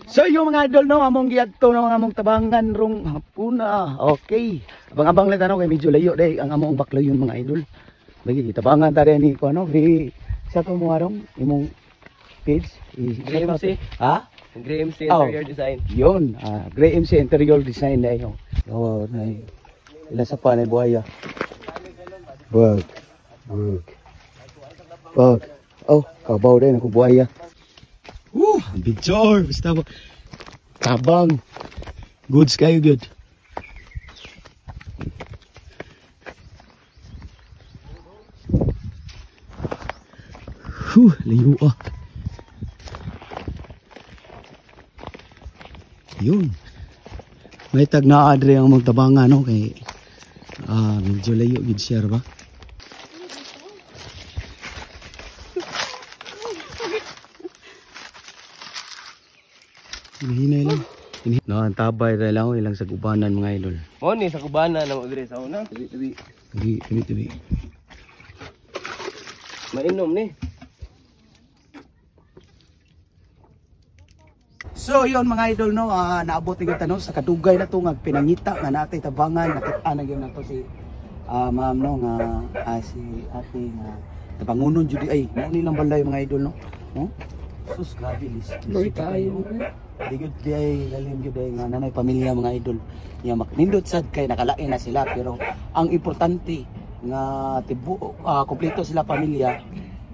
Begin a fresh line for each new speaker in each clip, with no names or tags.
So yung mga idol no, among giadto na mga among tabangan rong hapuna. Okay. Abang-abang lang tanong kay medyo layo day ang among baklayon mga idol. Bagi tabangan ta ni ko ano, di sa to mo arong imong page.
Gray MC.
Ha?
Gray MC Interior Design.
Yun, Gray MC Interior Design na yun. Oo, na ila sa pa na buhaya. Wag. Oh, kabaw din ako buhaya. Picture, basta ba? Tabang. Goods kayo, good. Layo ah. Yun. May tag na adre ang magtabangan no kay medyo layo gid siya ba? Hinay lang. No, ang tabay ra lang ilang sa gubanan mga idol.
Mo ni sa kubana na mo dire sa una.
Tabi.
Mainom ni.
So yun mga idol no, naabot yung tanong sa kadugay na to nga pinangita nga natay tabangan, nakita na gyud nato si ma'am no nga si ate nga tabangunon jud ay mo ni lang balay mga idol no. No? Sus grabe lis. Boy tayo. Di gyud day lalim gyud day nga nanay pamilya mga idol. Ya makinindot sad kay nakalain na sila pero ang importante nga tibuok kompleto sila pamilya.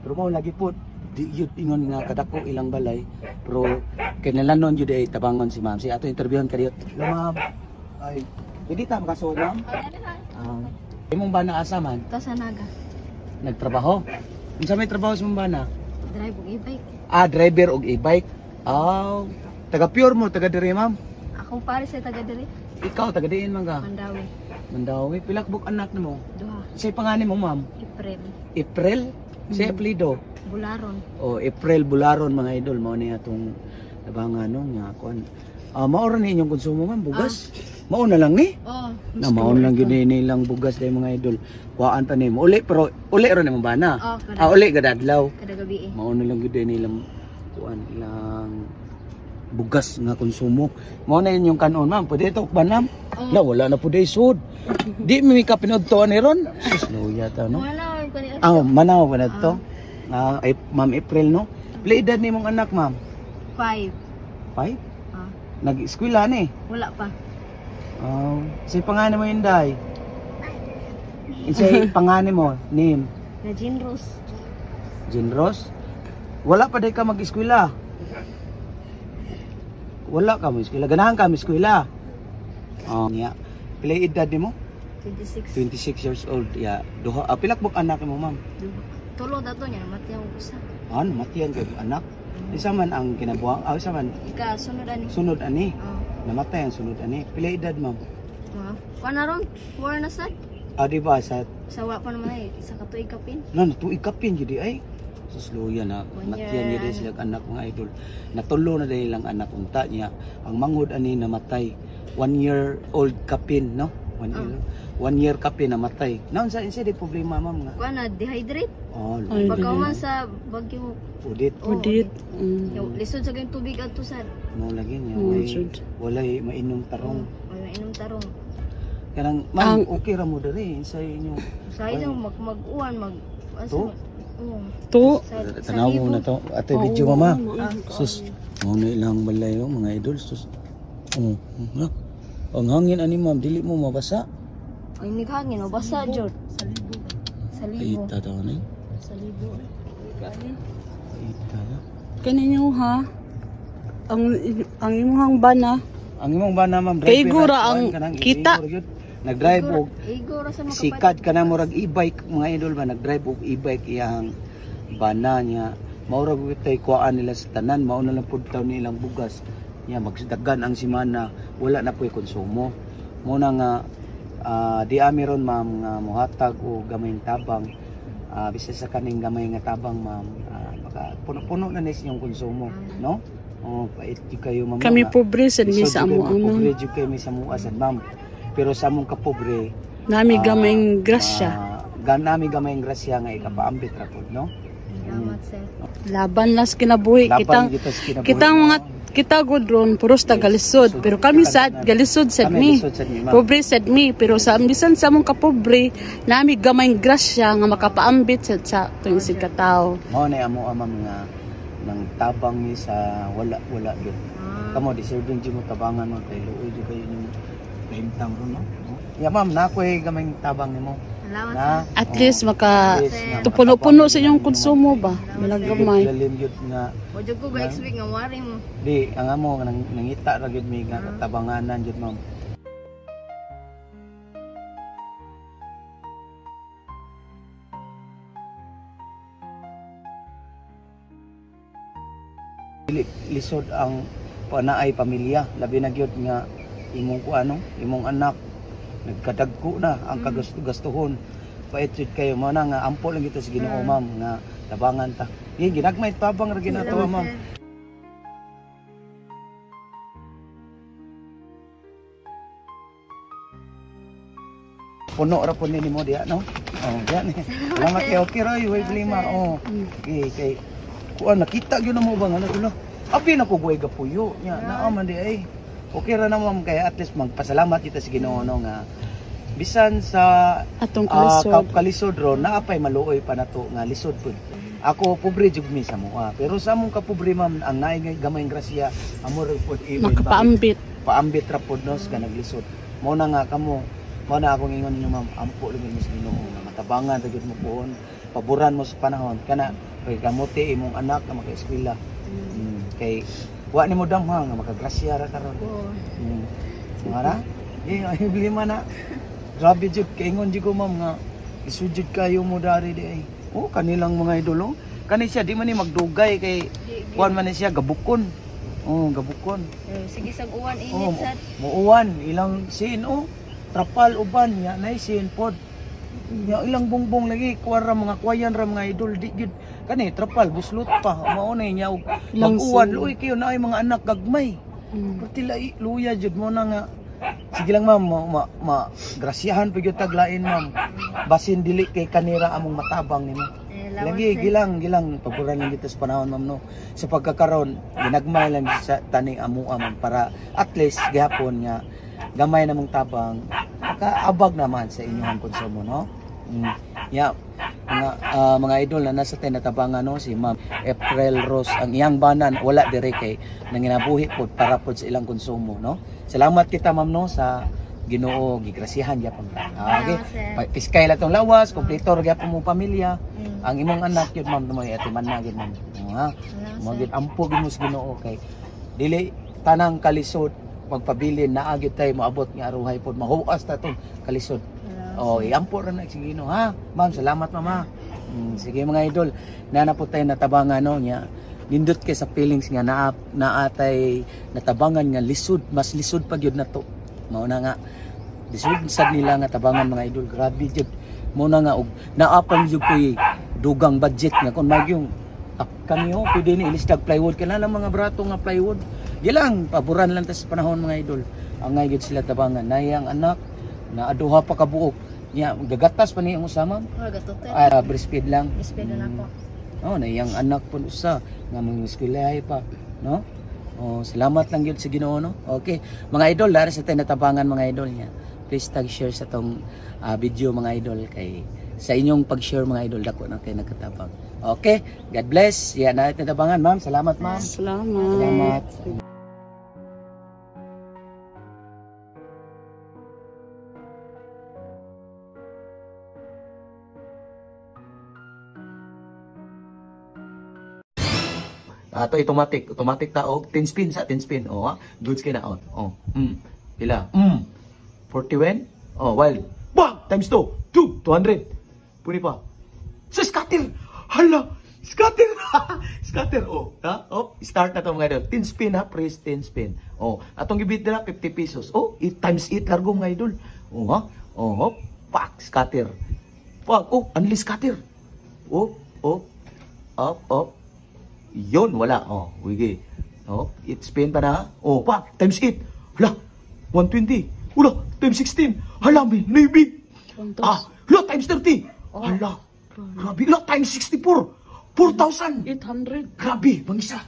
Pero mo lagi po di yun ingon nga kadako ilang balay pero kinalanon jud ay tabangon si ma'am si ato interviewon kadiyot ma'am ay hindi ta makasuod ma'am imong bana asa man
to sa Naga
nagtrabaho unsa may trabaho sa imong bana
drive og e-bike
driver og e-bike taga pure mo taga diri ma'am
akong pare sa taga diri
ikaw taga diin man ka
Mandawi
pila ka buk anak nimo
duha
say pangalan mo ma'am April say apelyido
Bularon.
April Bularon mga idol mao ni atong tabangan no nga kon. Mao ra ni inyong konsumo man bugas. Mao na lang ni. Na mao lang gyud nilang bugas day mga idol. Kuhaan pa nimo. Uli pero uli ra nimo bana. Uli gad adlaw.
Kada gabi
Mao na lang gyud nilang kuan ilang bugas nga konsumo. Mao na inyong kanon ma'am. Pwede ito banam. La wala na pud sud. Di mi ka pinudtoan ni ron. Sus luya ta no. Manaw pa na to. Ma'am April no? Pila edad ni mong anak ma'am?
5.
5? Nag-eskwela ni?
Wala pa.
Say pangalan mo Inday? Say pangalan mo? Name?
Na Jinros.
Jinros? Wala pa day ka mag-eskwela? Wala ka mag-eskwela? Ganahan ka mag-eskwela? Yeah. Pila edad ni mo?
26.
26 years old. Yeah. Pilak buk anak mo ma'am?
Tulo dato niya, mati ang usa.
Matiyan kay anak. Isa man ang kinabuang, isa man
Ika sunod ani.
sunod ani. Namatay ang sunod ani. Pila edad ma'am?
Kana ron, war na sad.
Di ba sa
Sawa pa naman ay sa katuig kapin.
tuig kapin jud ay. Susluya na matiyan gyud sila anak mga idol. Natulo na dahil lang anak unta niya. Ang mangod ani namatay. 1 year old kapin no? 1 year kapin namatay. Naon sa insa di problema ma'am nga?
Kana dehydrate. Pagkaman sa bagyo
Udit.
Yung lisod sa kayong tubig ato sad.
Mo lagi niya walay mainom tarong.
Mainom tarong.
Kanang ma'am okay ra mo diri sa inyo.
Sa inyo mag-uwan
To tanaw mo na to. Ate video mama. Sus. Mo na ilang balay mga idol sus. Ang hangin ani ma'am dili mo mabasa.
Ay nighangin basa jud. Sa libo.
Ita daw ni.
Sa libo.
Ita.
Kaninyo ha. Ang imong bana.
Ang imong bana ma'am
kay gura ang kita.
Nag-drive og
igora sa mga
sikat kanang murag e-bike mga idol ba nag-drive og e-bike iyang bana niya. Maurag tay kuan nila sa tanan mao na lang pud taw nilang bugas. Nya magdagan ang simana wala na po'y konsumo. Muna nga di amiron ma'am nga muhatag o gamayng tabang bisa sa kaning gamay nga tabang ma'am baka puno-puno na nis yung konsumo no pait kayo ma'am
kami pobre sad mi sa amo ang
pobre jud kay mi sa mua sad ma'am pero sa among kapobre
nami gamayng grasya
ganami gamayng grasya nga ikapaambit ra pud no
Salamat, sir.
Laban las kinabuhi.
Laban kita sa kinabuhi
Kitang
mo.
mga kita gudron puros tagalisod pero kami sad galisod sad
Kami
mi.
lisod sad mi, ma'am.
Pobre sad mi pero sa ambisan sa among kapobre nami gamay grasya nga makapaambit sa tuwing sig katao.
Mao na amo amam nga nang tabang ni sa wala gyud. Kamo deserving jud mo tabangan mo kay luoy jud kayo ning kahimtang ron no. Ya ma'am, nakoy gamay tabang nimo.
Salamat,
Na
At least maka
at least nga
tupuno-puno sa inyong konsumo ba. Malagamay.
lalim gyud nga
O, dyan ko ga-expect nga wari mo.
di ang amo nga nangita ra gyud mi nga katabanganan gyud ma'am. Lisod ang panaay pamilya, labi na gyud nga imong kuano, imong anak nagkadagko na ang kagastuhon. Pait jud kayo mo na nga ampo lang kita sa Ginoo ma'am nga tabangan ta. Ginagmay tabang ra ginatawa ma'am. Puno ra po nimo diya no. Oh, diyan. Salamat kay okay ra, way lima. Oh. Okay. Kuan nakita gyud na mo ba nga tulo. Abi na ko buhay gapuyo nya naa man di ay. Okay ra na ma'am kay at least magpasalamat kita sa Ginoo no nga bisan sa
Atong kalisod.
kalisod ro naapay maluoy pa nato nga lisod pud. Ako pobre jud mi sa mua pero sa among kapobre ma'am ang naay gamay grasya amo ra pud even
Makapaambit.
paambit ra pud nos ka naglisod. Mao na nga kamo mao na akong ingon ninyo ma'am ampo lang mo sa Ginoo nga matabangan ra gyud mo poon paboran mo sa panahon kana kay kamote imong anak nga maka-eskwela. Kay wa nimo damha nga makagrasya ra karon. Mara? Ay bilima na. Grabe jud kay ingon jud ko ma'am nga isujud kayo mo dari di ay. Oh kanilang mga idolo. Kani siya di man ni magdugay kay kuan man ni siya gabukon. Oh gabukon.
Sige, sag uwan,
Oh
init, sad.
muuwan ilang sin oh trapal uban nya nay sin pod. Ya ilang bongbong lagi kuwara mga kuwayan ra mga idol di gid kani trapal buslot pa mao na nya og mag-uwan luoy kayo na ay mga anak gagmay. Pati lai luya jud mo na nga sige lang ma'am grasyahan pa gyud taglain ma'am basin dili kay kanira among matabang nimo. Lagi gilang paboran lang kita sa panahon ma'am no. Sa pagkakaron ginagmay lang sa tani amo ma'am para at least gihapon nga gamay namong tabang makaabag naman sa inyong konsumo no. Yeah. Mga idol na nasa tinatabangan no si Ma'am April Rose ang iyang banan wala dire kay nanginabuhi pod para pod sa ilang konsumo no. Salamat kita ma'am no sa Ginoo gigrasyahan gyapon. Okay. Piskay la tong lawas, kompleto ra gyapon mo pamilya. Ang imong anak yun ma'am mo atiman na gyud ma'am. Ha. Mo gyud ampo gyud mo sa Ginoo kay dili tanang kalisod magpabilin na agyud tay moabot nga aruhay pod mahuas ta tong kalisod. Oh, iampo ra na sa Ginoo ha. Ma'am, salamat mama. Sige mga idol, na po tayo natabangan no nya. Nindot kay sa feelings nga naatay natabangan nga lisod, mas lisod pa gyud nato. Mao na nga lisod sad nila nga tabangan mga idol. Grabe jud. Mao na nga og naapang jud koy dugang budget nga kun magyong kaniyo pwede ni ilistag plywood kana lang mga brato nga plywood. Gilang paboran lang ta sa panahon mga idol. Ang ngay gyud sila tabangan. Nayang anak na aduha pa ka buok. Nya gagatas pa ni ang usama. Breastfeed lang.
Breastfeed na ako.
Oh, na iyang anak pun usa nga mga eskwelahay pa, no? Oh, salamat lang gyud sa Ginoo no. Okay, mga idol, dara sa tinatabangan mga idol niya. Please tag share sa tong video mga idol kay sa inyong pag-share mga idol dako na kay nagkatabang. Okay, God bless. Yan na tinatabangan ma'am. Salamat ma'am.
Salamat.
Salamat. Ato automatic ta og 10 spin sa 10 spin. Oh, ha? Goods kay na out. Oh. Pila? 41. Oh, wild. Bang! Times 2. 200. Puni pa. Sa scatter. Hala, scatter. Scatter. Oh, ha? Oh, start na to mga idol. 10 spin ha, press 10 spin. Oh, atong gibit dira 50 pesos. Oh, 8 times 8 largo mga idol. Oh, ha? Oh, pak scatter. Pak, oh, unli scatter. Oh, up. Yun, wala. Oh, wigi. Oh, it spin pa na. Oh, pa, times 8. Hala, 120. Hala, times 16. Hala, may big. Hala, times 30. Hala, grabe. Hala, times 64. 4,000.
800.
Grabe, mangisa.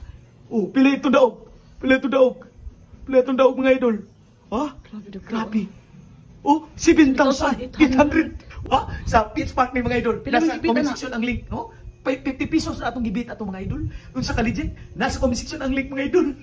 Oh, pila ito daog. Pila ito daog. Pila itong daog mga idol. Ha?
Grabe daw.
Grabe. Oh, 7,800. Ha? Sa Pitch Park ni mga idol.
Pila
Nasa
may gibit,
comment
ana?
section ang link, no? 50 pesos na atong gibit atong mga idol. Kung sa Kalijin, nasa comment section ang link mga idol.